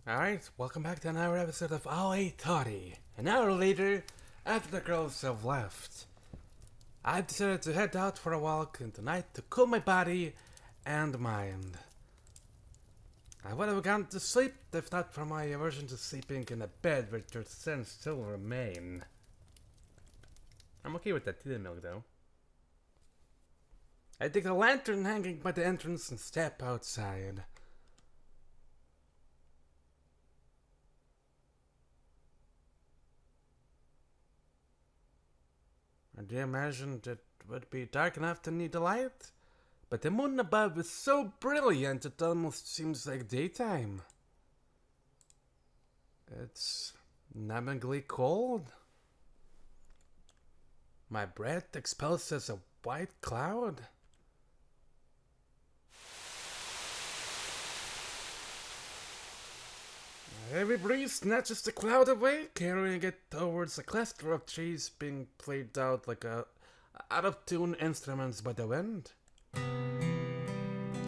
Alright, welcome back to another episode of Aoi Tori. An hour later, after the girls have left, I decided to head out for a walk in the night to cool my body and mind. I would have gone to sleep if not for my aversion to sleeping in a bed where your scents still remain. I'm okay with that tea milk though. I take a lantern hanging by the entrance and step outside. Do you imagine it would be dark enough to need a light? But the moon above is so brilliant it almost seems like daytime. It's numbingly cold. My breath expels as a white cloud. Every breeze snatches the cloud away, carrying it towards a cluster of trees being played out like out-of-tune instruments by the wind.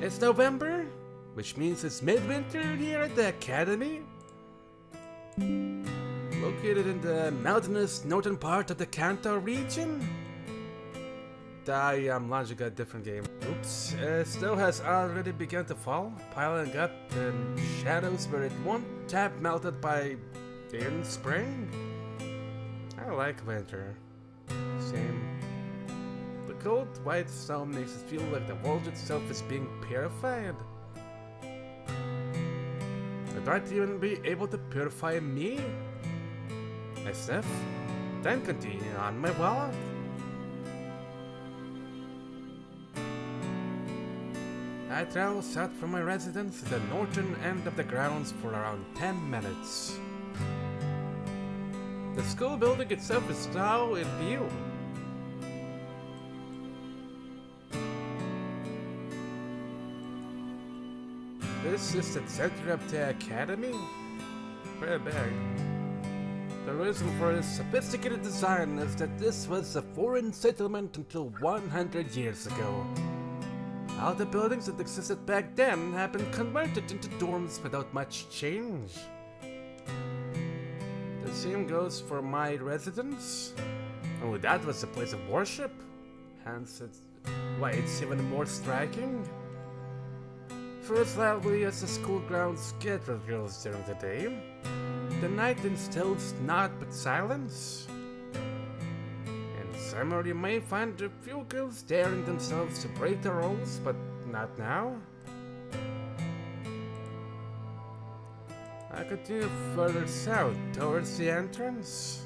It's November, which means it's midwinter here at the Academy. Located in the mountainous northern part of the Kanto region. I am launching a different game. Oops, snow has already begun to fall, piling up in shadows where it won't have melted by in spring. I like winter. Same. The cold white snow makes it feel like the world itself is being purified. It might even be able to purify me. I sniff, then continue on my walk. I travel south from my residence to the northern end of the grounds for around 10 minutes. The school building itself is now in view. This is the center of the academy? Very big. The reason for this sophisticated design is that this was a foreign settlement until 100 years ago. All the buildings that existed back then have been converted into dorms without much change. The same goes for my residence. Oh, that was a place of worship. Hence, it's even more striking. For as loudly as the school grounds get with girls during the day, the night instills naught but silence. Summer, you may find a few girls daring themselves to break the rules, but not now. I continue further south towards the entrance.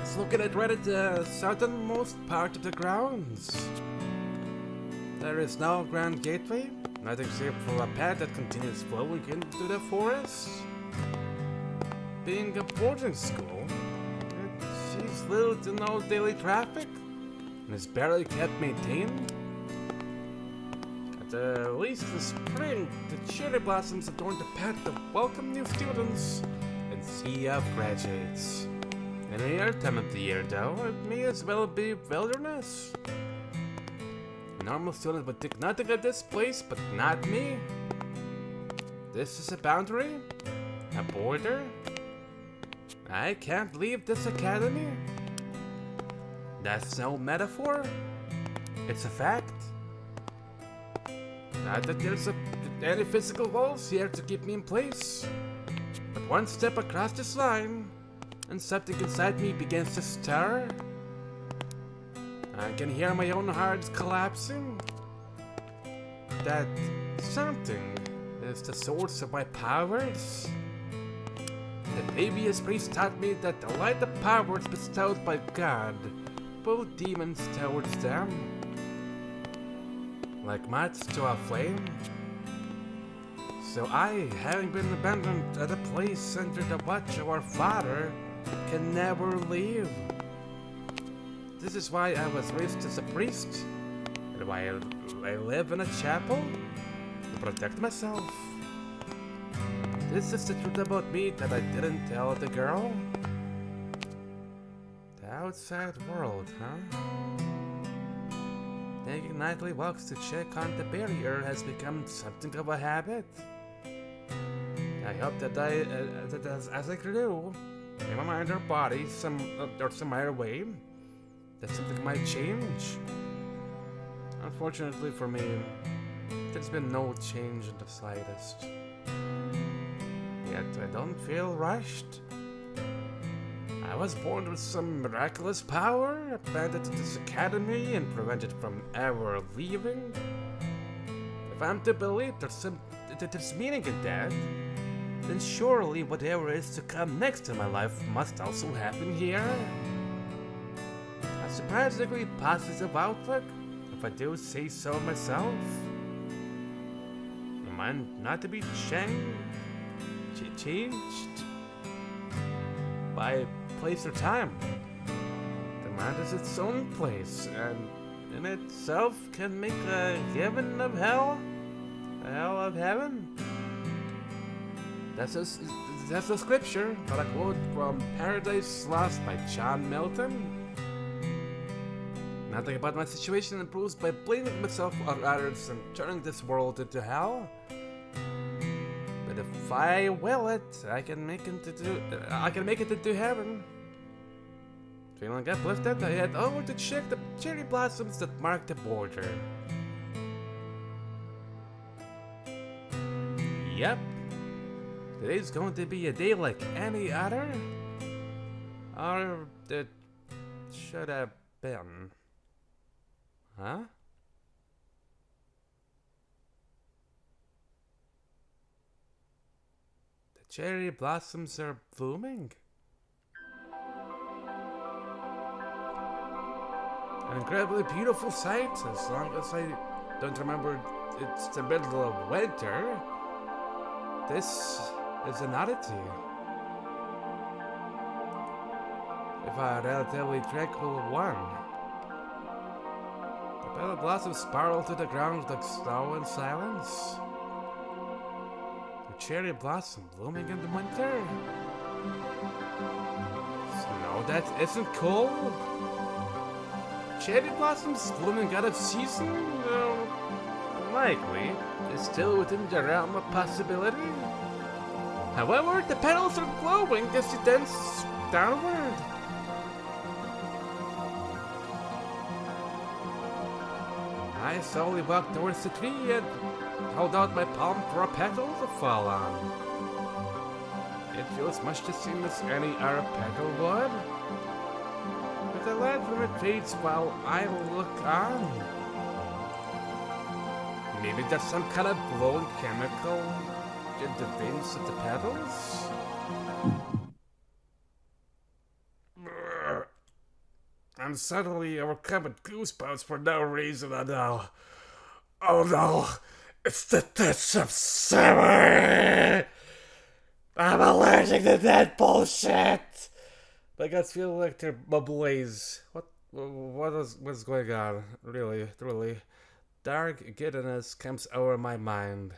It's located right at the southernmost part of the grounds. There is no grand gateway, not except for a path that continues flowing into the forest. Being a boarding school, it sees little to no daily traffic and is barely kept maintained. At least in spring, the cherry blossoms adorn the path to welcome new students and sea of graduates. Any other time of the year, though, it may as well be wilderness. A normal student would think nothing of this place, but not me. This is a boundary, a border. I can't leave this academy. That's no metaphor. It's a fact. Not that there's any physical walls here to keep me in place. But one step across this line, and something inside me begins to stir. I can hear my own heart collapsing. That something is the source of my powers. The previous priest taught me that the light of powers bestowed by God pull demons towards them, like moths to a flame. So I, having been abandoned at a place under the watch of our Father, can never leave. This is why I was raised as a priest, and why I live in a chapel to protect myself. This is the truth about me that I didn't tell the girl. The outside world, huh? Making nightly walks to check on the barrier has become something of a habit. I hope that as I grew, in my mind or body, some other way, that something might change. Unfortunately for me, there's been no change in the slightest. Yet I don't feel rushed. I was born with some miraculous power, abandoned to this academy and prevented from ever leaving. If I'm to believe there's meaning in that, then surely whatever is to come next in my life must also happen here. A surprisingly positive outlook, if I do say so myself. Am I not to be changed by place or time? The mind is its own place, and in itself can make a heaven of hell, a hell of heaven. That's a scripture, but a quote from Paradise Lost by John Milton. Nothing about my situation improves by blaming myself or others and turning this world into hell. But if I will it, I can make it into heaven. Feeling uplifted, I head over to check the cherry blossoms that mark the border. Yep. Today's going to be a day like any other? Or it should have been. Huh? The cherry blossoms are blooming. An incredibly beautiful sight, as long as I don't remember it's the middle of winter. This is an oddity. If a relatively tranquil one. The petal blossoms spiral to the ground like snow in silence. The cherry blossom blooming in the winter. Snow that isn't cold. Cherry blossoms blooming out of season? Unlikely. It's still within the realm of possibility. However, the petals are glowing as you dance downward. I slowly walk towards the tree and hold out my palm for a petal to fall on. It feels much the same as any other petal would. But the light from it fades while I look on. Maybe there's some kind of glowing chemical in the veins of the petals? I'm suddenly overcome with goosebumps for no reason at all. Oh no, it's the touch of summer! I'm allergic to that bullshit! My guts feel like they're ablaze. What's going on? Really. Dark giddiness comes over my mind.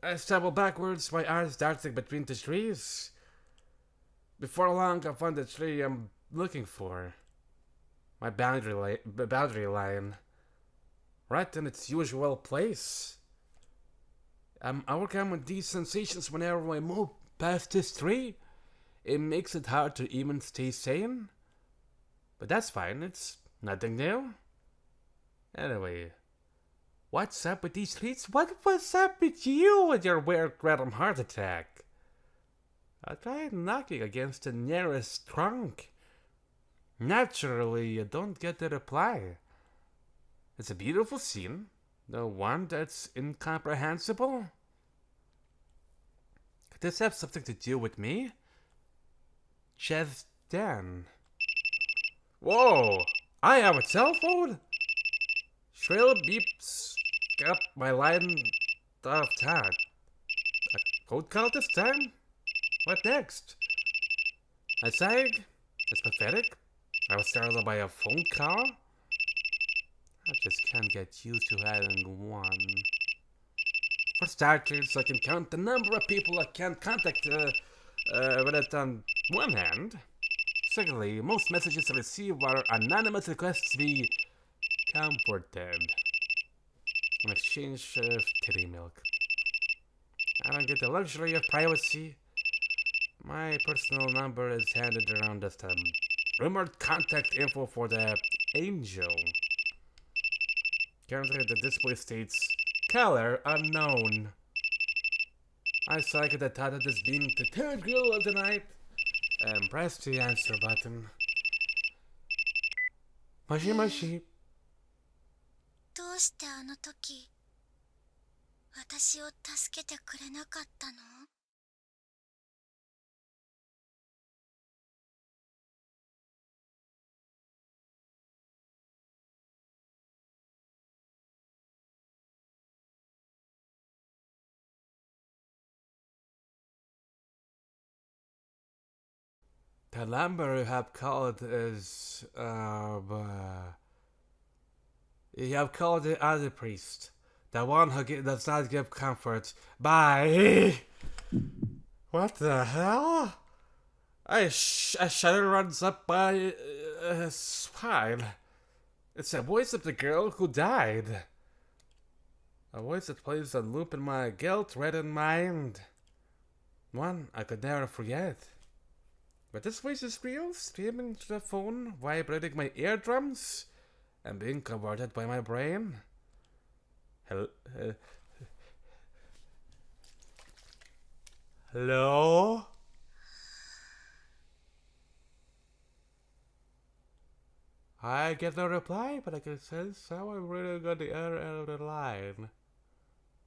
I stumble backwards, my eyes darting between the trees. Before long, I find the tree I'm looking for. My boundary line. Right in its usual place. I'm overcome with these sensations whenever I move past this tree. It makes it hard to even stay sane. But that's fine, it's nothing new. Anyway, what's up with these trees? What was up with you and your weird random heart attack? I tried knocking against the nearest trunk. Naturally, you don't get a reply. It's a beautiful scene, the one that's incomprehensible. Could this have something to do with me? Just then. Whoa! I have a cell phone? Shrill beeps got my line of thought. A code call this time? What next? I sighed. It's pathetic. I was startled by a phone call. I just can't get used to having one. For starters, I can count the number of people I can contact with it on one hand. Secondly, most messages I receive are anonymous requests to be comforted in exchange of titty milk. I don't get the luxury of privacy. My personal number is handed around as the rumored contact info for the angel. Currently, the display states color unknown. I suck at the thought of this being the third girl of the night and press the answer button. Moshi moshi. どうしてあの時私を助けてくれなかったの? The number you have called is you have called the other priest, the one who does not give comfort. Bye. What the hell? A shudder runs up my spine. It's the voice of the girl who died. A voice that plays on loop in my guilt-ridden mind. One I could never forget. But this voice is real, streaming to the phone, vibrating my eardrums, and being converted by my brain. Hello? I get no reply, but I can sense someone really got the other end of the line.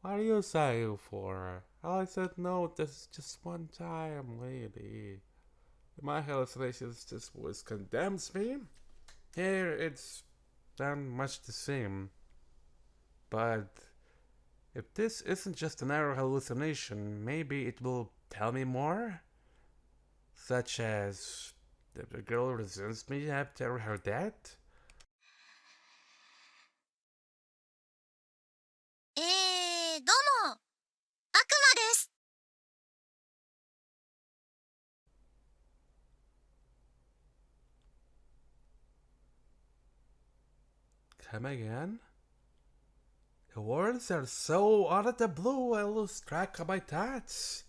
What are you saying for? I said no, this is just one time, lady. In my hallucinations, this voice condemns me. Here, it's done much the same. But if this isn't just another hallucination, maybe it will tell me more? Such as that the girl resents me after her death? どうも、悪魔です。Come again? The words are so out of the blue, I lose track of my thoughts.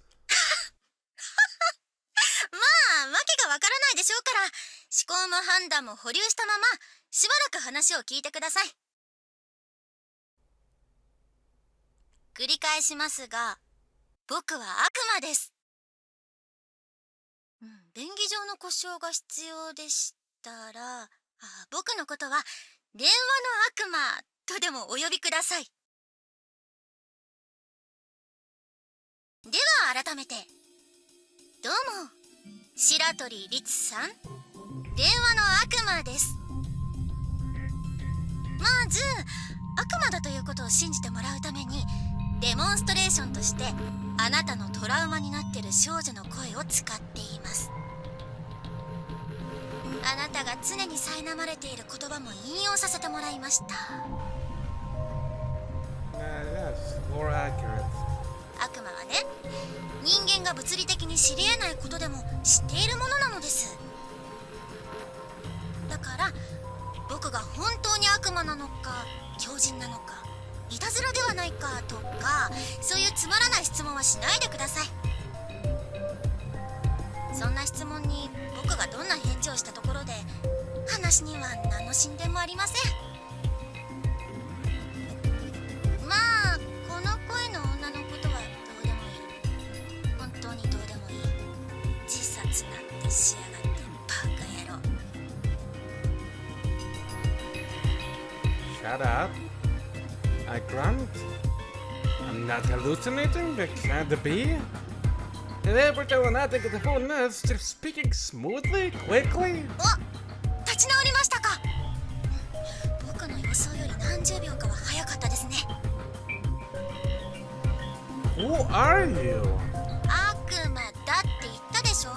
まあ、わけがわからないでしょうから、思考も判断も保留したまま、しばらく話を聞いてください。繰り返しますが、僕は悪魔です。便宜上の故障が必要でしたら、僕のことは電話の悪魔とでもお呼びください。では改めて、どうも、白鳥律さん、電話の悪魔です。まず、悪魔だということを信じてもらうために、デモンストレーションとしてあなたのトラウマになっている少女の声を使っています。あなたが常に苛まれている言葉も引用させてもらいました。悪魔はね、人間が物理的に知り得ないことでも知っているものなのです。だから僕が本当に悪魔なのか狂人なのかいたずらではないかとか、そういうつまらない質問はしないでください。そんな質問に僕がどんな返事をしたところで話には何の進展もありません。まあこの声の女のことはどうでもいい。本当にどうでもいい。自殺なんてしやがってバカ野郎。 Shut up. I grunt. I'm not hallucinating, but can't be. And every time when I think of the phone is just speaking smoothly, quickly. お、立ち直りましたか。僕の予想より何十秒かは早かったですね。Who are you? 悪魔だって言ったでしょ。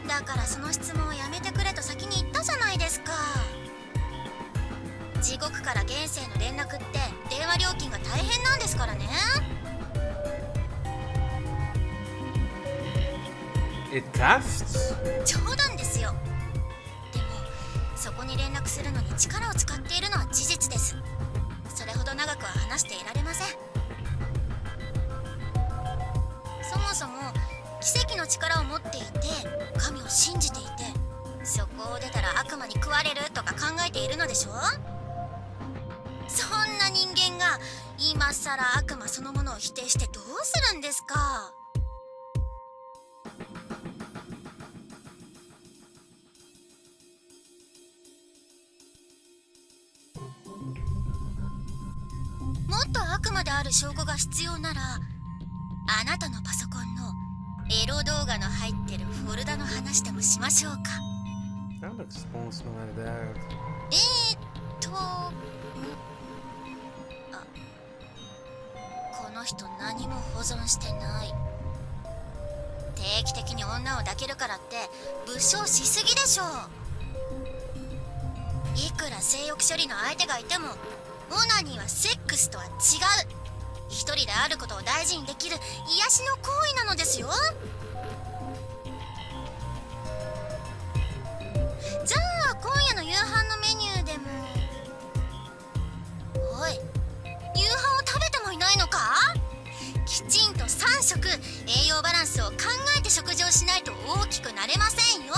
だからその質問をやめてくれと先に言ったじゃないですか。地獄から現世の連絡って電話料金が大変なんですからね。It costs? 冗談ですよ。に連絡するのに力を使っているのは事実です。それほど長くは話していられません。そもそも奇跡の力を持っていて、神を信じていて、そこを出たら悪魔に食われるとか考えているのでしょ。そんな人間が今さら悪魔そのものを否定してどうするんですか。もっと悪魔である証拠が必要なら、あなたのパソコンのエロ動画の入ってるフォルダの話でもしましょうか。この人何も保存してない。定期的に女を抱けるからって武将しすぎでしょ。いくら性欲処理の相手がいても、オナニーはセックスとは違う。一人であることを大事にできる癒しの行為なのですよ。じゃあ今夜の夕飯のメニューでも。おい、夕飯を食べてもいないのか。きちんと3食栄養バランスを考えて食事をしないと大きくなれませんよ。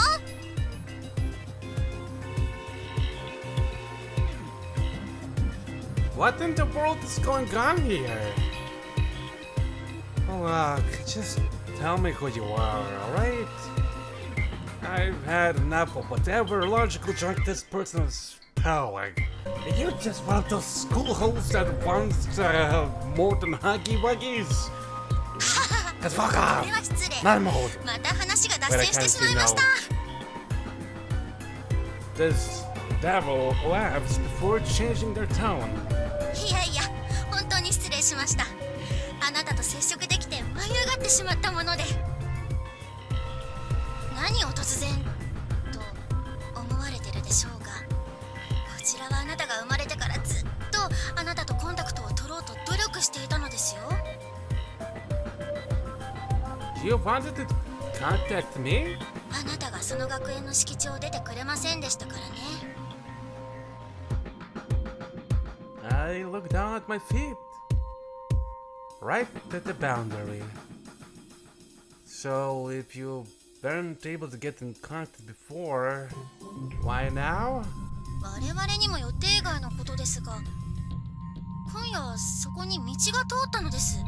What in the world is going on here? Look, just tell me who you are, alright? I've had enough of whatever logical junk this person is spelling. You're just one of those schoolhoes that wants to have more than Huggy Wuggies. Just fuck off! Not mode. また話が脱線してしまいました。This devil laughs before changing their tone. いやいや、本当に失礼しました。あなたと接触できて舞い上がってしまったもので。何を突然と思われてるでしょうが、こちらはあなたが生まれてからずっとあなたとコンタクトを取ろうと努力していたのですよ。You wanted to contact me? あなたがその学園の敷地を出てくれませんでしたからね。I looked down at my feet, right at the boundary. So if you weren't able to get in contact before, why now? 我々にも予定外のことですが、今夜そこに道が通ったのです。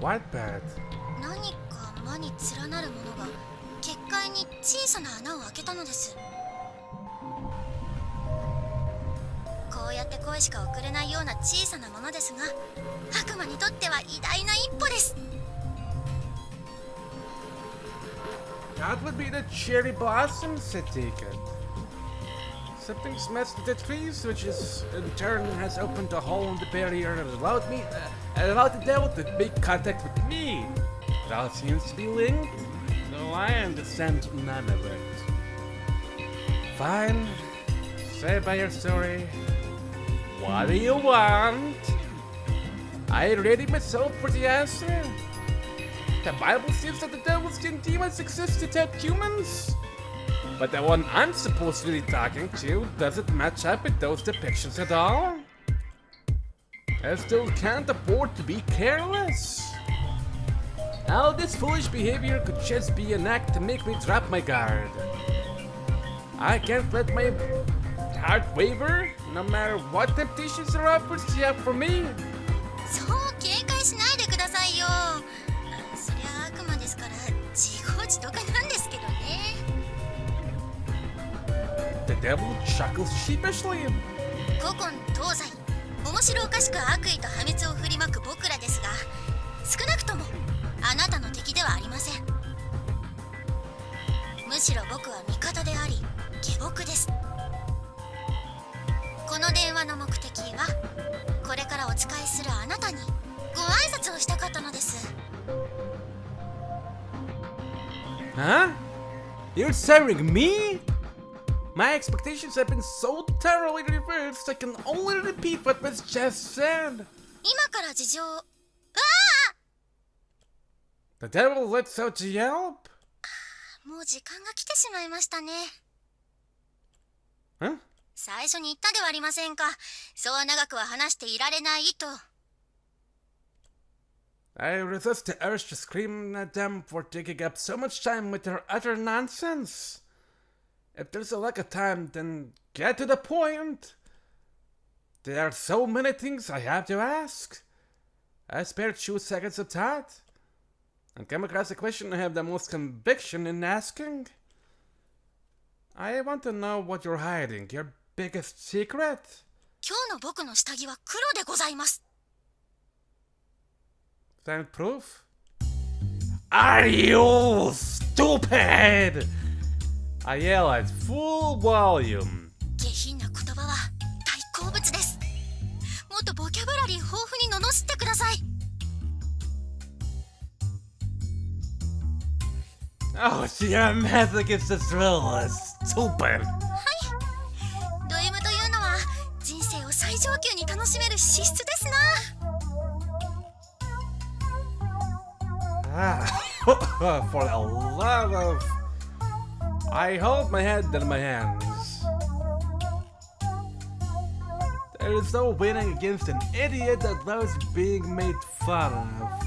What bad? 何か間に連なるものが結界に小さな穴を開けたのです。こうやって声しか送れないような小さなものですが、悪魔にとっては偉大な一歩です。That would be the cherry blossoms, I take it. Something's messed with the trees, which is in turn has opened a hole in the barrier and allowed the devil to make contact with me. It all seems to be linked, so I understand none of it. Fine, say by your story. What do you want? I ready myself for the answer. The Bible says that the devils and demons exist to tempt humans. But the one I'm supposed to be talking to doesn't match up with those depictions at all. I still can't afford to be careless. All this foolish behavior could just be an act to make me drop my guard. I can't let my heart waver, no matter what temptations or offers you have for me. そう警戒しないでくださいよ。そりゃ悪魔ですから自業自得なんですけどね。The devil chuckles sheepishly. 古今東西、面白おかしく悪意と破滅を振りまく僕らですが、少なくともあなたの敵ではありません。むしろ僕は味方であり下僕です。この電話の目的は、これからお仕えするあなたにご挨拶をしたかったのです。Huh? You're saying me? My expectations have been so thoroughly reversed, I can only repeat what was just said. 今から事情。うわあ！ The devil lets out a yelp? もう時間が来てしまいましたね。Huh? 最初に言ったではありませんか。そう長くは話していられないと。I resist the urge to scream at them for taking up so much time with their utter nonsense. If there's a lack of time, then get to the point. There are so many things I have to ask. I spared 2 seconds of thought and came across a question I have the most conviction in asking. I want to know what you're hiding, your biggest secret. 今日の僕の下着は黒でございます。Find proof? Are you stupid? I yell at full volume. 下品な言葉は大好物です。もっとボキャブラリー豊富に罵ってください。Oh, your math against the thrill is stupid. ド M というのは人生を最上級に楽しめる資質ですな。For the love of... I hold my head in my hands. There is no winning against an idiot that loves being made fun of.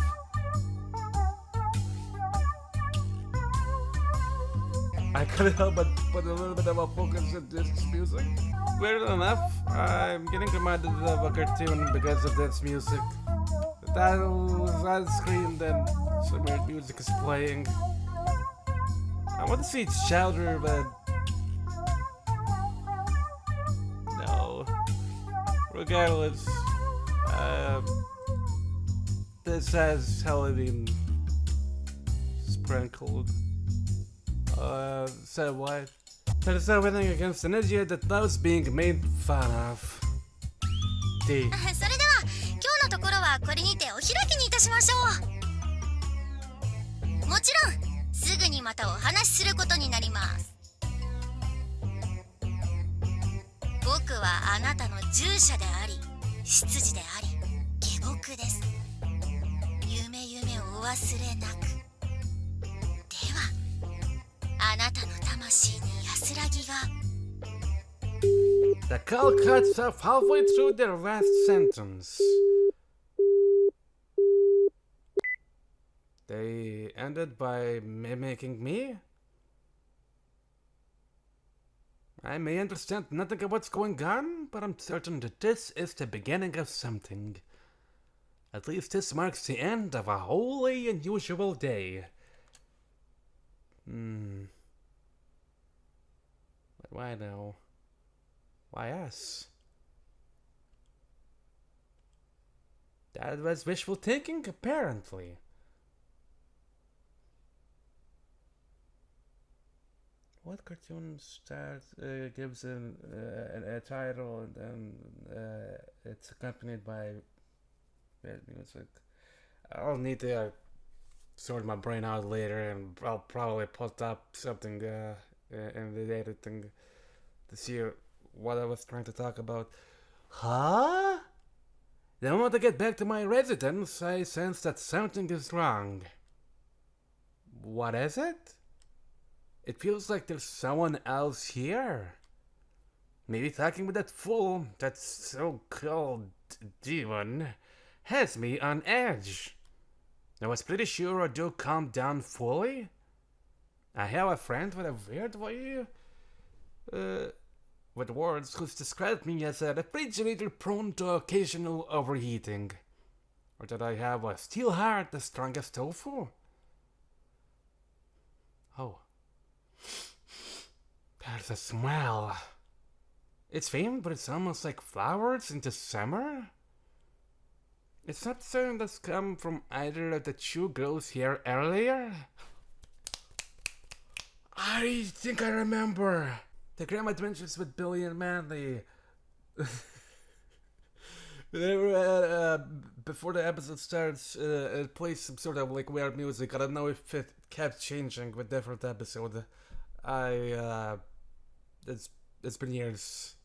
I couldn't help but put a little bit of a focus in this music. Weird enough, I'm getting reminded of a cartoon because of this music. The title is on screen, then some weird music is playing. I want to see it shouter, but no. Regardless, this has Halloween sprinkled. So what? There's no winning against an idiot that loves being made fun of. D. それでは今日のところはこれにてお開きにいたしましょう。もちろんすぐにまたお話しすることになります。僕はあなたの従者であり執事であり下僕です。夢をお忘れなく。ではあなたの魂に安らぎが。 The call cuts off halfway through their last sentence. They ended by mimicking me? I may understand nothing of what's going on, but I'm certain that this is the beginning of something. At least this marks the end of a wholly unusual day. But why now? Why us? That was wishful thinking, apparently. What cartoon starts gives a title and then it's accompanied by bad music? I'll need to sort my brain out later, and I'll probably put up something in the editing to see what I was trying to talk about. Huh? Then I want to get back to my residence. I sense that something is wrong. What is it? It feels like there's someone else here. Maybe talking with that fool, that so-called demon, has me on edge. I was pretty sure I'd do calm down fully. I have a friend with a weird way, with words who's described me as a refrigerator prone to occasional overheating. Or that I have a steel heart as strong as tofu. Oh. There's a smell. It's faint, but it's almost like flowers into summer. It's not something that's come from either of the two girls here earlier. I think I remember. The Grandma Adventures with Billy and Manly. They were, before the episode starts, it plays some sort of like weird music. I don't know if it kept changing with different episodes. It's been years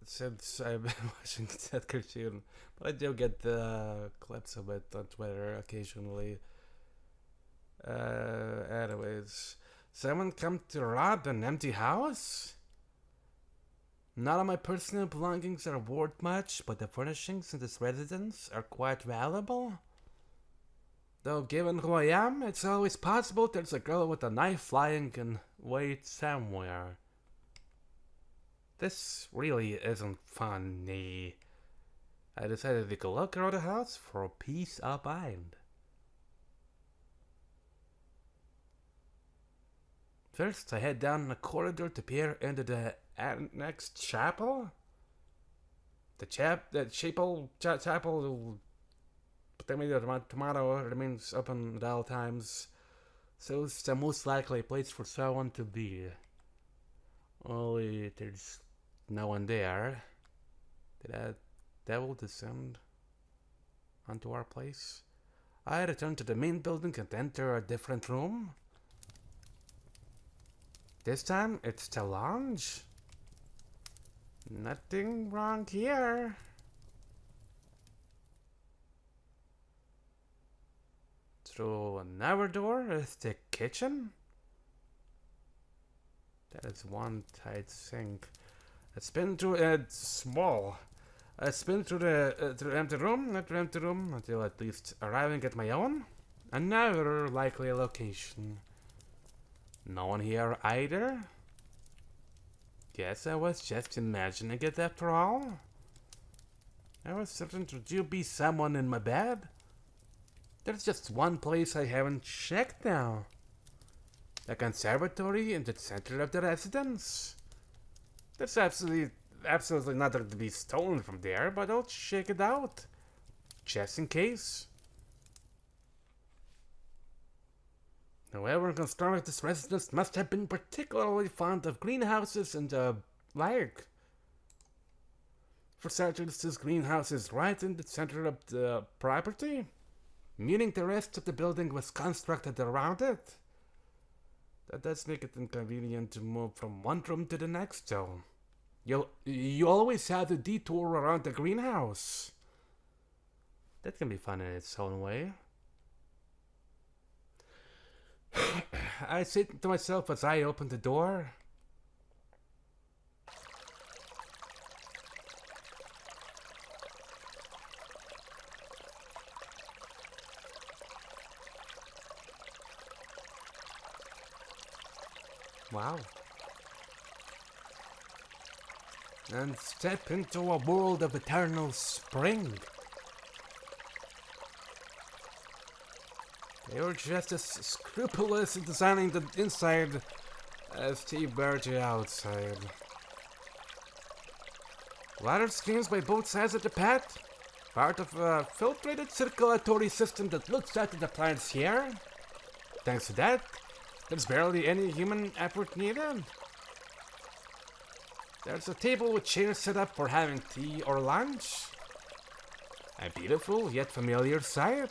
since I've been watching that cartoon, but I do get the clips of it on Twitter occasionally. Anyways, someone come to rob an empty house? None of my personal belongings are worth much, but the furnishings in this residence are quite valuable. Though given who I am, it's always possible there's a girl with a knife lying in wait somewhere. This really isn't funny. I decided to go look around the house for peace of mind. First, I head down the corridor to peer into the next chapel. The chapel, tomato remains open at all times, so it's the most likely place for someone to be. Only there's no one there. Did that devil descend onto our place? I return to the main building and enter a different room. This time, it's the lounge. Nothing wrong here. Through another door is the kitchen. That is one tight sink. I spin through small. I spin through the empty room, until at least arriving at my own. Another likely location. No one here either? Guess I was just imagining it after all. I was certain to be someone in my bed. There's just one place I haven't checked now. The conservatory in the center of the residence. There's absolutely nothing to be stolen from there, but I'll check it out. Just in case. Whoever constructed this residence must have been particularly fond of greenhouses and the like. For starters, this greenhouse is right in the center of the property, meaning the rest of the building was constructed around it. That does make it inconvenient to move from one room to the next, though. You always have to detour around the greenhouse. That can be fun in its own way. I say to myself as I open the door. Wow. And step into a world of eternal spring. They were just as scrupulous in designing the inside as they were the outside. Water streams by both sides of the path, part of a filtrated circulatory system that looks after the plants here. Thanks to that, there's barely any human effort needed. There's a table with chairs set up for having tea or lunch. A beautiful yet familiar sight.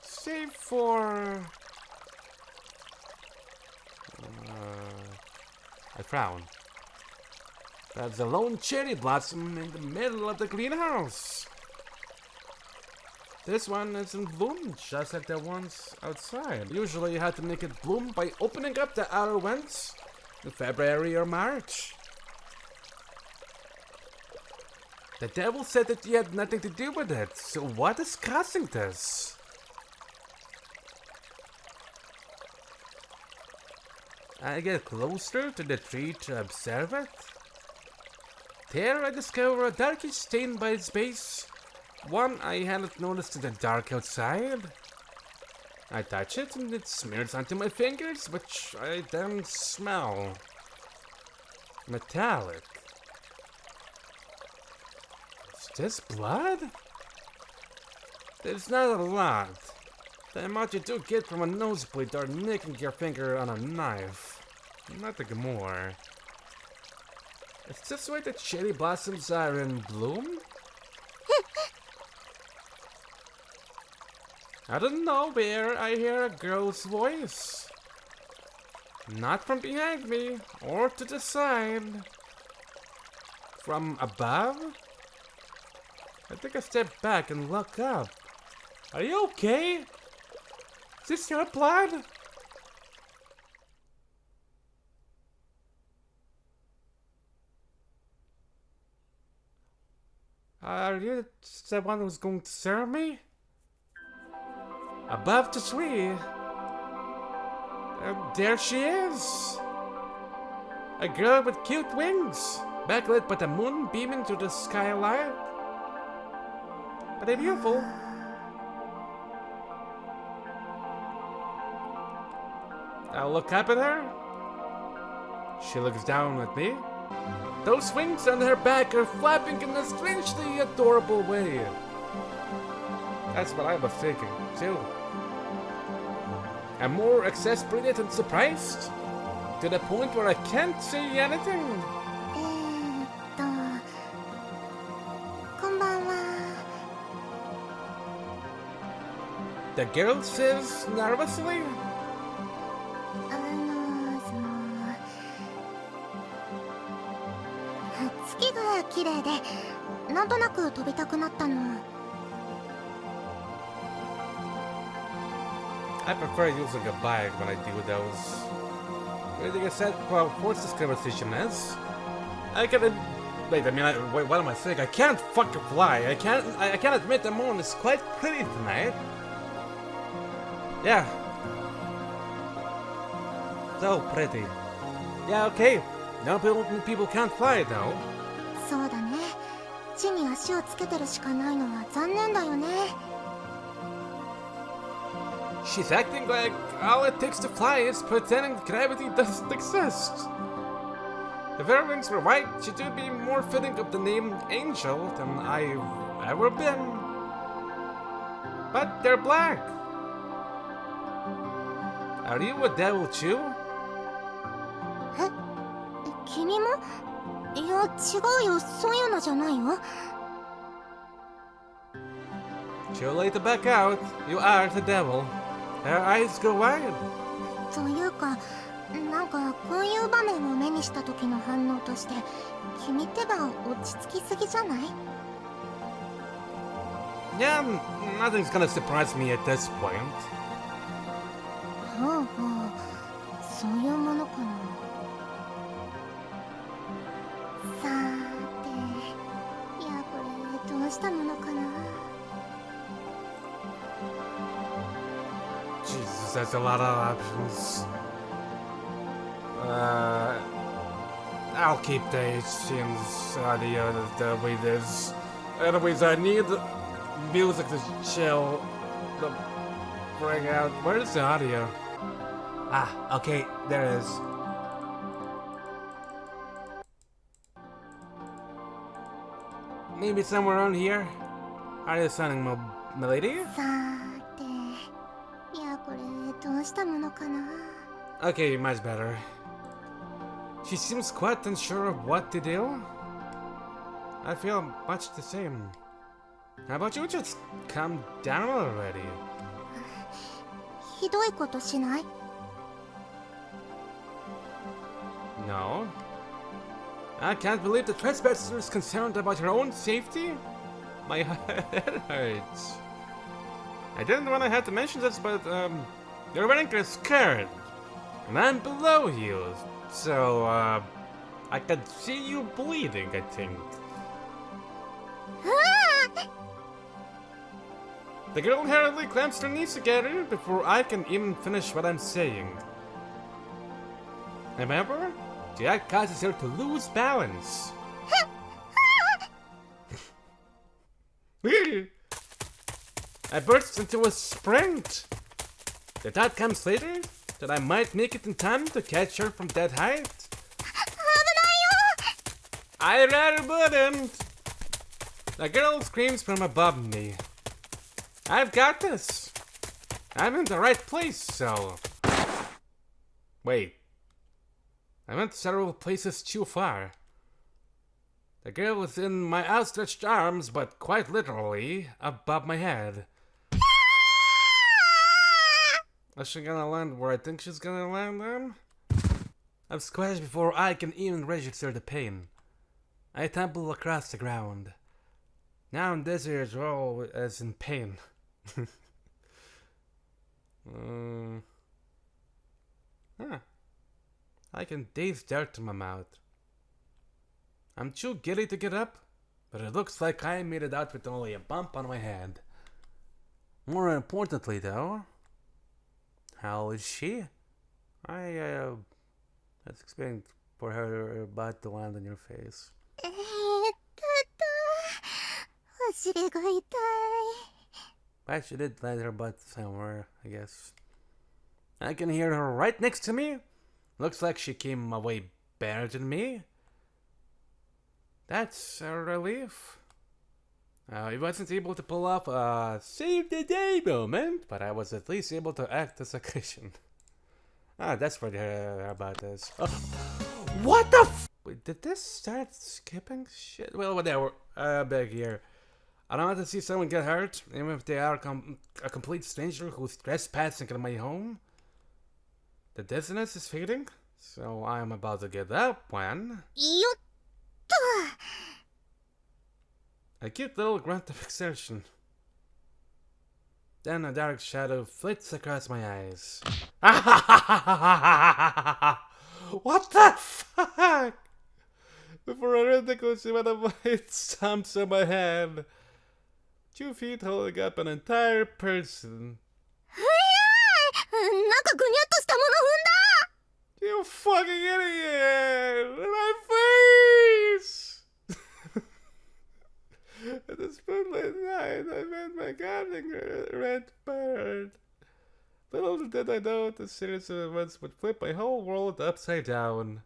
Save for... I frown. There's a lone cherry blossom in the middle of the greenhouse. This one isn't bloom, just like the ones outside. Usually you have to make it bloom by opening up the outer ones in February or March. The devil said that you had nothing to do with it, so what is causing this? I get closer to the tree to observe it. There I discover a darkish stain by its base, one I hadn't noticed in the dark outside. I touch it and it smears onto my fingers, which I then smell. Metallic. Is this blood? There's not a lot. The amount you do get from a nosebleed or nicking your finger on a knife. Nothing more. Is this why the cherry blossoms are in bloom? Out of nowhere, I hear a girl's voice. Not from behind me, or to the side. From above? I take a step back and look up. Are you okay? this your blood? Are you the one who's going to serve me? Above the tree. There she is. A girl with cute wings, backlit by the moon beaming through the skylight. Are they beautiful? I'll look up at her. She looks down at me. Those wings on her back are flapping in a strangely adorable way. That's what I was thinking, too. I'm more exasperated and surprised, to the point where I can't say anything. こんばんは。 The girl says nervously. 月が綺麗で、なんとなく飛びたくなったの。 I prefer using a bike when I do those. Like I said, well, what's this conversation is? I can wait. I mean, wait, what am I saying? I can't fucking fly. I can't admit the moon is quite pretty tonight. Yeah. So pretty. Yeah, okay. Now people can't fly though. そうだね。地に足をつけてるしかないのは残念だよね。 She's acting like all it takes to fly is pretending gravity doesn't exist. If her wings were white, she would be more fitting of the name Angel than I've ever been. But they're black. Are you a devil too? え、君も？いや、違うよ。そういうのじゃないよ。 Too late to back out. You are the devil. Her eyes go wide. というか、なんかこういう場面を目にした時の反応として、君ってば落ち着きすぎじゃない？ Yeah, nothing's gonna surprise me at this point. ほうほう、そういうものかな。さーて、いやこれどうしたものかな。 Jesus, that's a lot of options. I'll keep the HCN's audio the way it is. Anyways, I need music to chill. To bring out. Where's the audio? Ah, okay, there it is. Maybe somewhere around here. Are you sounding milady? さーて、いやこれどうしたものかな。 Okay, much better. She seems quite unsure of what to do. I feel much the same. How about you just calm down already? ひどいことしない？ No. I can't believe the trespasser is concerned about her own safety. My head hurts. I didn't want to have to mention this, but you're wearing a skirt, and I'm below you, so I can see you bleeding, I think. The girl hurriedly clamps her knees together before I can even finish what I'm saying. Remember? The act causes her to lose balance. I burst into a sprint. The thought comes later that I might make it in time to catch her from that height. I rather wouldn't. The girl screams from above me. I've got this. I'm in the right place, so... Wait. I went several places too far. The girl was in my outstretched arms, but quite literally above my head. Is she gonna land where I think she's gonna land then? I'm squashed before I can even register the pain. I tumble across the ground. Now I'm dizzy as well as in pain. Huh. I can taste dirt in my mouth. I'm too giddy to get up, but it looks like I made it out with only a bump on my head. More importantly, though, how is she? Let's explain for her about the land on your face. お尻が痛い。 But she did land her butt somewhere, I guess. I can hear her right next to me. Looks like she came away better than me. That's a relief. I wasn't able to pull off a save the day moment, but I was at least able to act as a cushion. That's what about this. Oh. What the Wait, did this start skipping shit? Well, whatever. Back here. I don't want to see someone get hurt, even if they are a complete stranger who's trespassing in my home. The dizziness is fading, so I'm about to get up when... A cute little grunt of exertion. Then a dark shadow flits across my eyes. What the fuck? Before a ridiculous amount of light stomps on my head. 2 feet holding up an entire person. なんかぐにゃっとしたもの踏んだ You fucking idiot! In my face! At this moonlit night, I met my gardening red bird. Little did I know the series of events would flip my whole world upside down.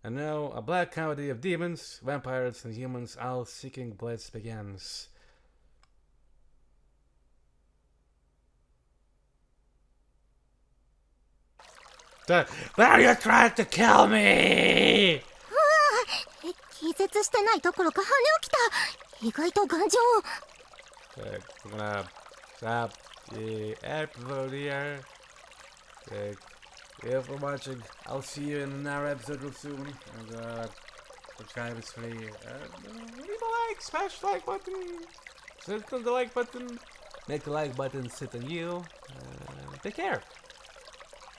And now, a black comedy of demons, vampires, and humans all seeking bliss begins. Why are you trying to kill me? 気絶してないどころか跳ね起きた。意外と頑丈。 We're gonna stop the episode here. Thank you for watching. I'll see you in another episode real soon. And subscribe is free. Leave a like, smash the like button. Sit on the like button. Make the like button sit on you. Take care.